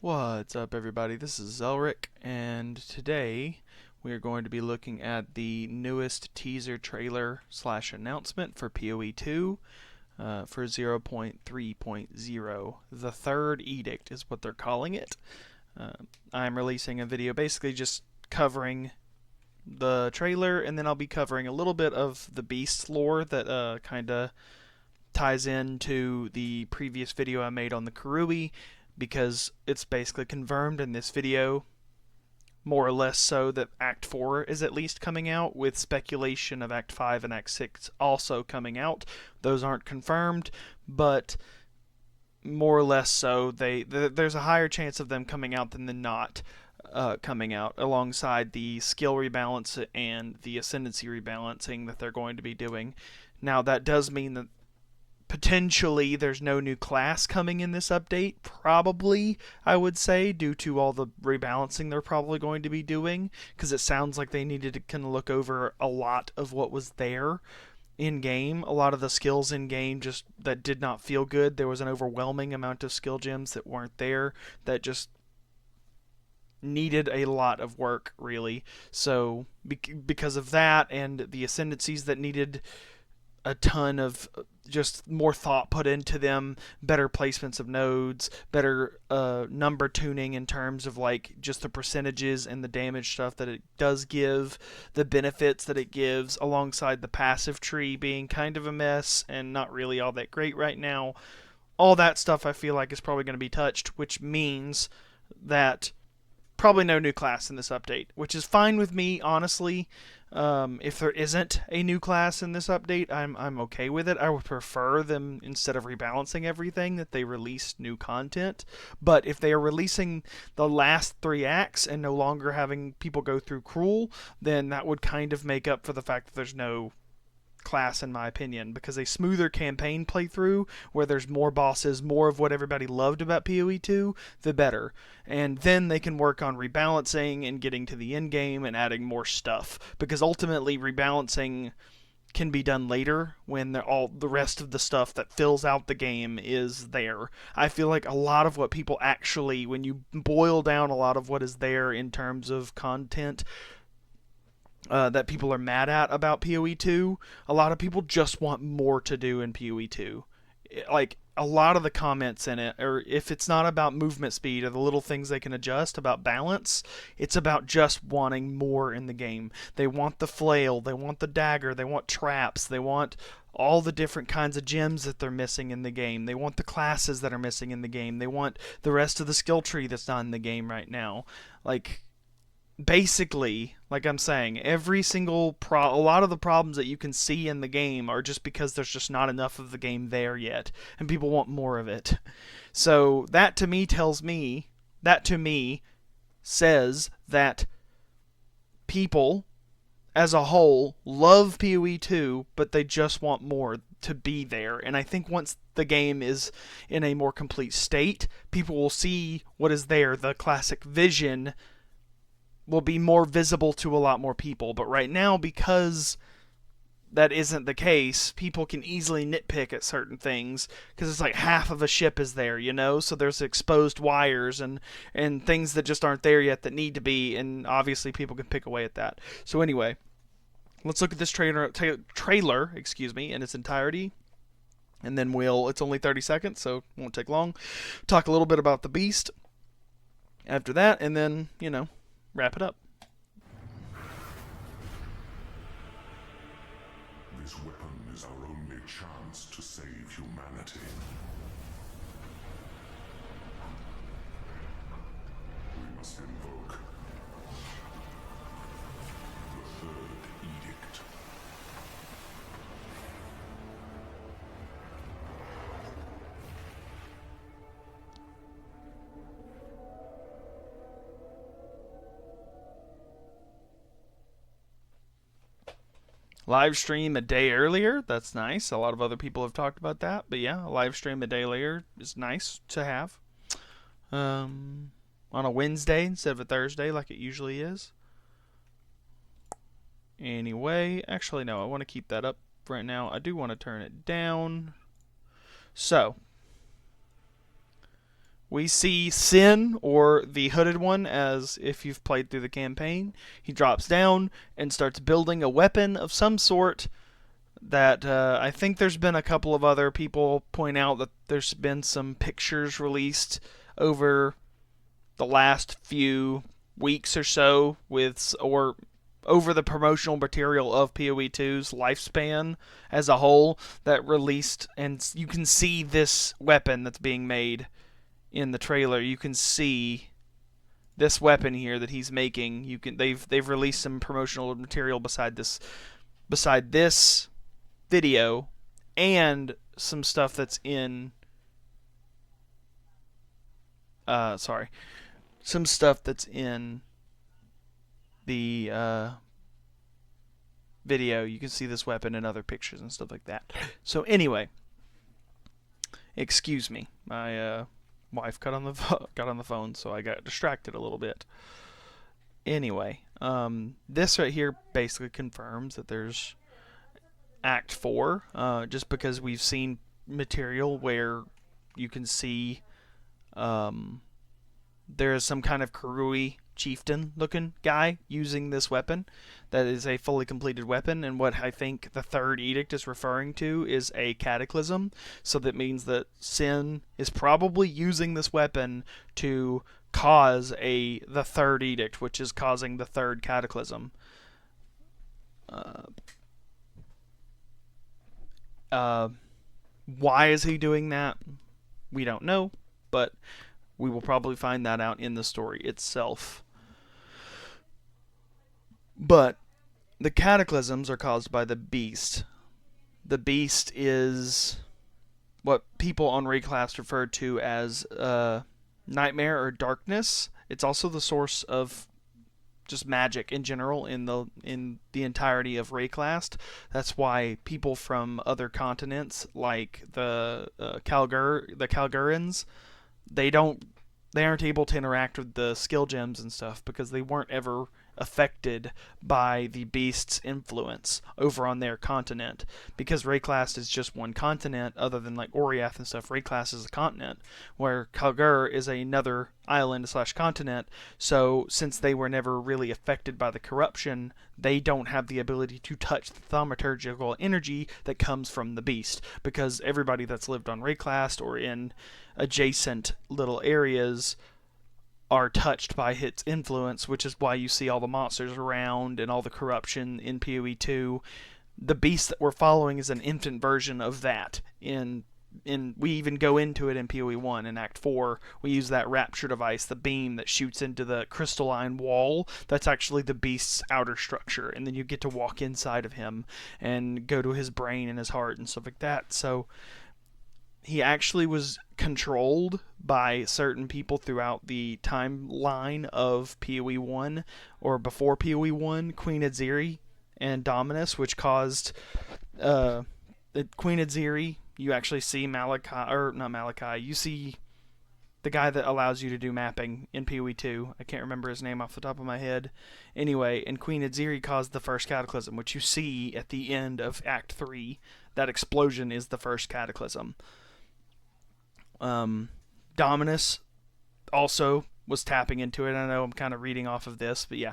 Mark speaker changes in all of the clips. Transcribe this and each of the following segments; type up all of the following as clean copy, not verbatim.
Speaker 1: What's up, everybody? This is Zelric, and today we are going to be looking at the newest teaser trailer slash announcement for PoE 2 for 0.3.0. The third edict is what they're calling it. Uh, I'm releasing a video basically just covering the trailer, and then I'll be covering a little bit of the Beast lore that kind of ties into the previous video I made on the Karui, because it's basically confirmed in this video, more or less so, that Act 4 is at least coming out, with speculation of Act 5 and Act 6 also coming out. Those aren't confirmed, but more or less so, there's a higher chance of them coming out than not coming out, alongside the skill rebalance and the ascendancy rebalancing that they're going to be doing. Now, that does mean that potentially there's no new class coming in this update, probably, I would say, due to all the rebalancing they're probably going to be doing, because it sounds like they needed to kind of look over a lot of what was there in game. A lot of the skills in game just that did not feel good. There was an overwhelming amount of skill gems that weren't there, that just needed a lot of work, really. So because of that, and the ascendancies that needed a ton of just more thought put into them, better placements of nodes, better number tuning in terms of like just the percentages and the damage stuff that it does give, the benefits that it gives, alongside the passive tree being kind of a mess and not really all that great right now. All that stuff I feel like is probably going to be touched, which means that probably no new class in this update, which is fine with me, honestly. If there isn't a new class in this update, I'm okay with it. I would prefer them, instead of rebalancing everything, that they release new content. But if they are releasing the last 3 acts and no longer having people go through Cruel, then that would kind of make up for the fact that there's no class, in my opinion, because a smoother campaign playthrough where there's more bosses, more of what everybody loved about PoE 2, the better. And then they can work on rebalancing and getting to the end game and adding more stuff, because ultimately rebalancing can be done later when all the rest of the stuff that fills out the game is there. I feel like a lot of what people actually, when you boil down a lot of what is there in terms of content, that people are mad at about PoE 2, a lot of people just want more to do in PoE 2. Like, a lot of the comments in it, or if it's not about movement speed or the little things they can adjust about balance, it's about just wanting more in the game. They want the flail, they want the dagger, they want traps, they want all the different kinds of gems that they're missing in the game. They want the classes that are missing in the game. They want the rest of the skill tree that's not in the game right now. Like, basically, like I'm saying, every single a lot of the problems that you can see in the game are just because there's just not enough of the game there yet, and people want more of it. So that to me says that people as a whole love PoE 2, but they just want more to be there. And I think once the game is in a more complete state, people will see what is there. The classic vision will be more visible to a lot more people. But right now, because that isn't the case, people can easily nitpick at certain things, because it's like half of a ship is there, you know? So there's exposed wires and things that just aren't there yet that need to be, and obviously people can pick away at that. So anyway, let's look at this trailer, in its entirety, and then it's only 30 seconds, so it won't take long. Talk a little bit about the Beast after that, and then, wrap it up.
Speaker 2: This weapon is our only chance to save humanity. We must invoke the third edict.
Speaker 1: Live stream a day earlier. That's nice. A lot of other people have talked about that. But yeah, a live stream a day later is nice to have. On a Wednesday instead of a Thursday like it usually is. Anyway, actually, no, I want to keep that up right now. I do want to turn it down. So, we see Sin, or the Hooded One, as if you've played through the campaign. He drops down and starts building a weapon of some sort that I think there's been a couple of other people point out that there's been some pictures released over the last few weeks or so with or over the promotional material of PoE2's lifespan as a whole that released, and you can see this weapon that's being made in the trailer. You can see this weapon here that he's making. They've released some promotional material beside this video, and some stuff that's in sorry, some stuff that's in the video. You can see this weapon in other pictures and stuff like that. So anyway, excuse me, my wife got on the phone, so I got distracted a little bit. Anyway, this right here basically confirms that there's Act 4, just because we've seen material where you can see there is some kind of Karui chieftain looking guy using this weapon that is a fully completed weapon, and what I think the third edict is referring to is a cataclysm. So that means that Sin is probably using this weapon to cause the third edict, which is causing the third cataclysm. Why is he doing that? We don't know, but we will probably find that out in the story itself. But the cataclysms are caused by the beast. The beast is what people on Rayclass refer to as nightmare or darkness. It's also the source of just magic in general in the entirety of Rayclast. That's why people from other continents, like the Calgurans, they aren't able to interact with the skill gems and stuff because they weren't ever affected by the beast's influence over on their continent. Because Rayclast is just one continent, other than like Oriath and stuff. Rayclast is a continent, where Calgur is another island slash continent. So since they were never really affected by the corruption, they don't have the ability to touch the thaumaturgical energy that comes from the beast. Because everybody that's lived on Rayclast or in adjacent little areas are touched by its influence, which is why you see all the monsters around and all the corruption in PoE2. The beast that we're following is an infant version of that. We even go into it in PoE1 in Act 4. We use that rapture device, the beam that shoots into the crystalline wall. That's actually the beast's outer structure, and then you get to walk inside of him and go to his brain and his heart and stuff like that. So he actually was controlled by certain people throughout the timeline of PoE1 or before PoE1, Queen Adziri and Dominus, which caused Queen Adziri. You actually see Malachi, or not Malachi, you see the guy that allows you to do mapping in PoE2. I can't remember his name off the top of my head. Anyway, and Queen Adziri caused the first cataclysm, which you see at the end of Act 3. That explosion is the first cataclysm. Dominus also was tapping into it. I know I'm kind of reading off of this, but yeah,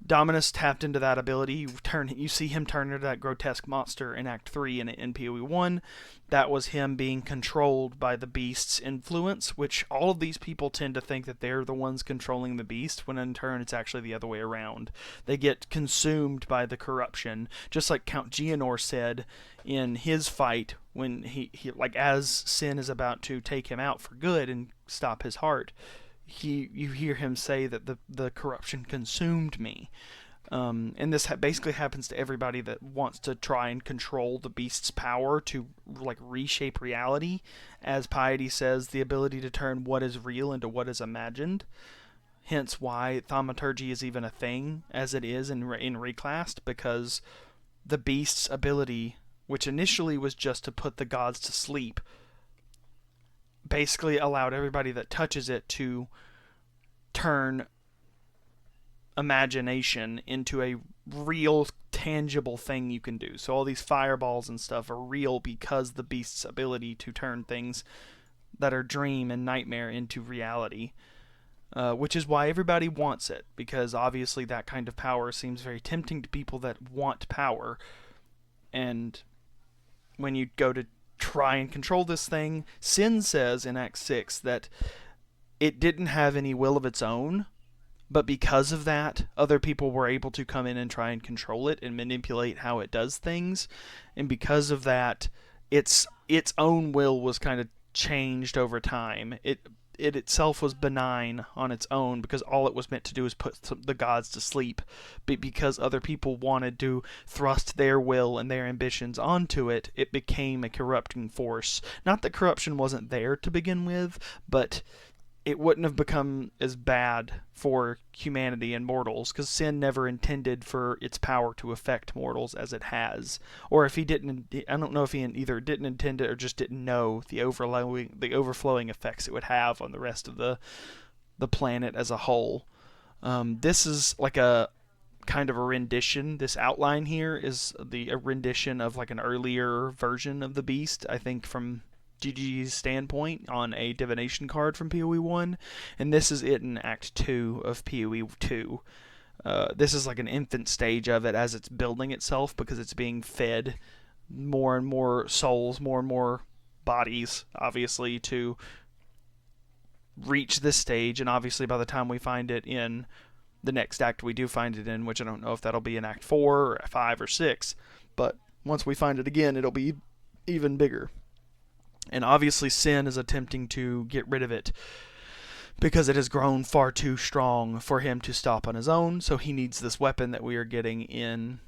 Speaker 1: Dominus tapped into that ability. You see him turn into that grotesque monster in Act 3 in PoE1. That was him being controlled by the beast's influence, which all of these people tend to think that they're the ones controlling the beast, when in turn it's actually the other way around. They get consumed by the corruption, just like Count Geonor said in his fight when he like as Sin is about to take him out for good and stop his heart. You hear him say that the corruption consumed me. And this basically happens to everybody that wants to try and control the beast's power to like reshape reality. As Piety says, the ability to turn what is real into what is imagined. Hence why thaumaturgy is even a thing as it is in Reclast, because the beast's ability, which initially was just to put the gods to sleep, basically allowed everybody that touches it to turn imagination into a real tangible thing you can do. So all these fireballs and stuff are real because the beast's ability to turn things that are dream and nightmare into reality. Which is why everybody wants it, because obviously that kind of power seems very tempting to people that want power. And when you go to try and control this thing, Sin says in Act 6 that it didn't have any will of its own, but because of that, other people were able to come in and try and control it and manipulate how it does things. And because of that, its own will was kind of changed over time. It itself was benign on its own because all it was meant to do was put the gods to sleep. But because other people wanted to thrust their will and their ambitions onto it, it became a corrupting force. Not that corruption wasn't there to begin with, but it wouldn't have become as bad for humanity and mortals because sin never intended for its power to affect mortals as it has. Or if he didn't, I don't know if he either didn't intend it or just didn't know the overflowing effects it would have on the rest of the planet as a whole. This is like a kind of a rendition. This outline here is a rendition of like an earlier version of the beast, I think from GG's standpoint on a divination card from PoE 1, and this is it in Act 2 of PoE 2. This is like an infant stage of it as it's building itself because it's being fed more and more souls, more and more bodies, obviously, to reach this stage. And obviously, by the time we find it in the next act, we do find it in, which I don't know if that'll be in Act 4 or 5 or 6, but once we find it again, it'll be even bigger. And obviously, Sin is attempting to get rid of it because it has grown far too strong for him to stop on his own. So he needs this weapon that we are getting in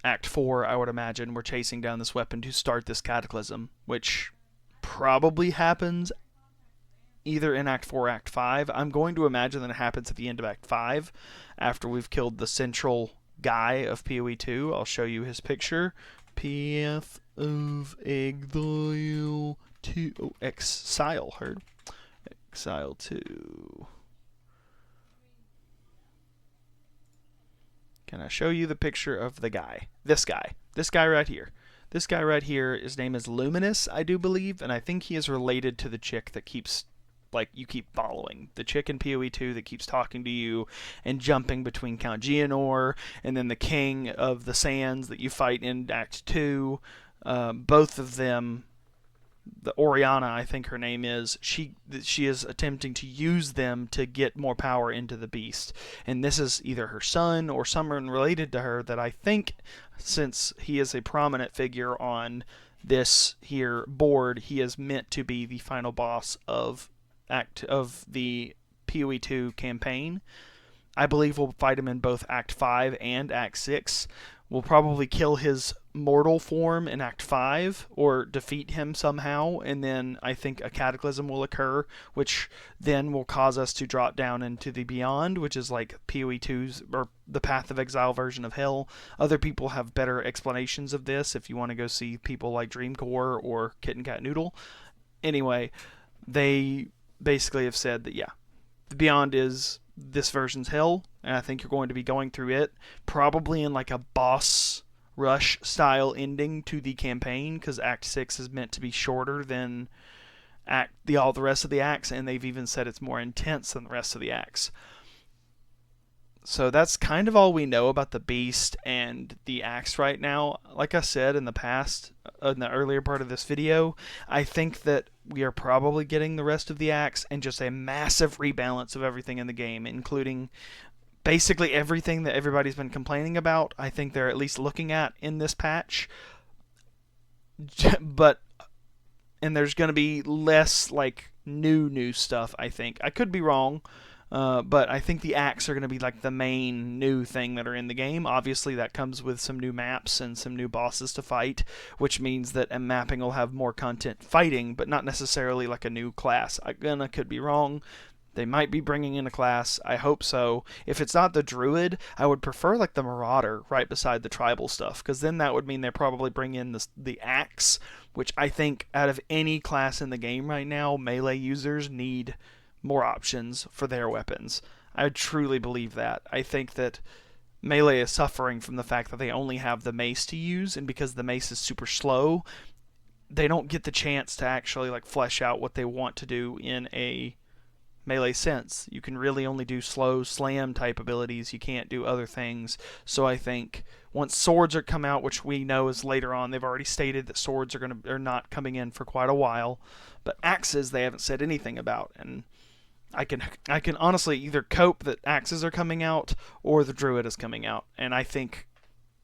Speaker 1: Act 4, I would imagine. We're chasing down this weapon to start this cataclysm, which probably happens either in Act 4 or Act 5. I'm going to imagine that it happens at the end of Act 5 after we've killed the central guy of PoE 2. I'll show you his picture. Path of Exile 2. Oh, Exile, heard? Exile 2. Can I show you the picture of the guy? This guy. This guy right here. This guy right here, his name is Luminous, I do believe, and I think he is related to the chick that keeps, like, you keep following. The chick in PoE 2 that keeps talking to you and jumping between Count Geonor and then the King of the Sands that you fight in Act 2. Both of them, the Oriana, I think her name is, she is attempting to use them to get more power into the beast. And this is either her son or someone related to her that I think, since he is a prominent figure on this here board, he is meant to be the final boss of the PoE 2 campaign. I believe we'll fight him in both Act 5 and Act 6. We'll probably kill his mortal form in Act 5 or defeat him somehow, and then I think a cataclysm will occur, which then will cause us to drop down into the Beyond, which is like PoE 2's or the Path of Exile version of Hell. Other people have better explanations of this if you want to go see people like Dreamcore or Kitten Cat Noodle. Anyway, they basically have said that, yeah, the Beyond is this version's Hell, and I think you're going to be going through it probably in like a boss rush style ending to the campaign, because Act 6 is meant to be shorter than all the rest of the acts, and they've even said it's more intense than the rest of the acts. So that's kind of all we know about the beast and the acts right now. Like I said in the past, in the earlier part of this video, I think that we are probably getting the rest of the acts and just a massive rebalance of everything in the game, including basically everything that everybody's been complaining about. I think they're at least looking at in this patch. And there's going to be less like new stuff, I think. I could be wrong. But I think the acts are going to be like the main new thing that are in the game. Obviously, that comes with some new maps and some new bosses to fight, which means that a mapping will have more content fighting, but not necessarily like a new class. I could be wrong. They might be bringing in a class. I hope so. If it's not the Druid, I would prefer like the Marauder right beside the tribal stuff, because then that would mean they probably bring in the Axe, which I think out of any class in the game right now, melee users need more options for their weapons. I truly believe that. I think that melee is suffering from the fact that they only have the mace to use, and because the mace is super slow, they don't get the chance to actually like flesh out what they want to do in a melee sense. You can really only do slow slam type abilities. You can't do other things. So I think once swords are come out, which we know is later on, they've already stated that swords are not coming in for quite a while, but axes they haven't said anything about. And I can honestly either cope that axes are coming out or the druid is coming out, and I think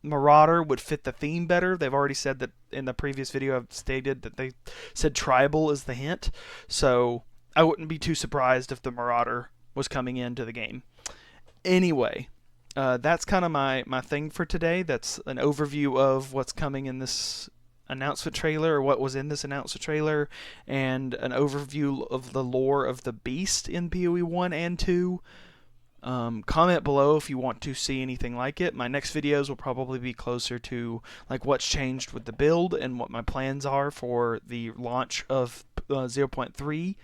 Speaker 1: Marauder would fit the theme better. They've already said that in the previous video. I've stated that they said tribal is the hint, so I wouldn't be too surprised if the Marauder was coming into the game. Anyway, that's kind of my thing for today. That's an overview of what's coming in this announcement trailer, or what was in this announcement trailer, and an overview of the lore of the beast in PoE 1 and 2. Comment below if you want to see anything like it. My next videos will probably be closer to like what's changed with the build and what my plans are for the launch of 0.3.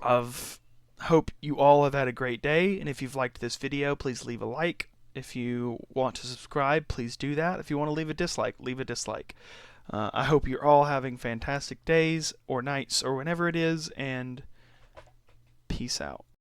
Speaker 1: Of hope you all have had a great day, and if you've liked this video, please leave a like. If you want to subscribe, please do that. If you want to leave a dislike, leave a dislike. I hope you're all having fantastic days or nights or whenever it is, and peace out.